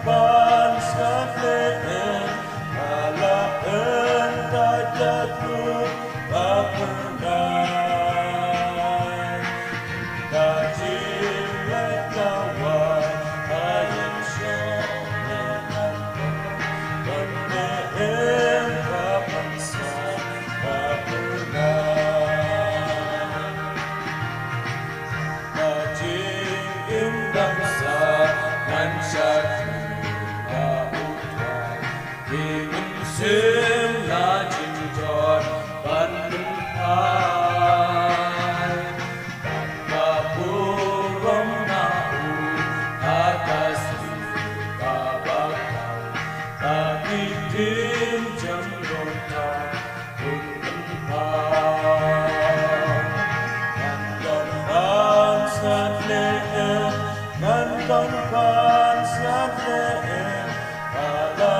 ban sekalian Allah entah jatuh bapernah kajilai kawan ayam syaitan penehem bapangsa bapernah kajing bangsa nan syakir Sim la chim tròn ban hai ta pu rom na u atas ta ba ta ki tim cham rom ta kun pa nan don ban sat le nan don ban sat le ala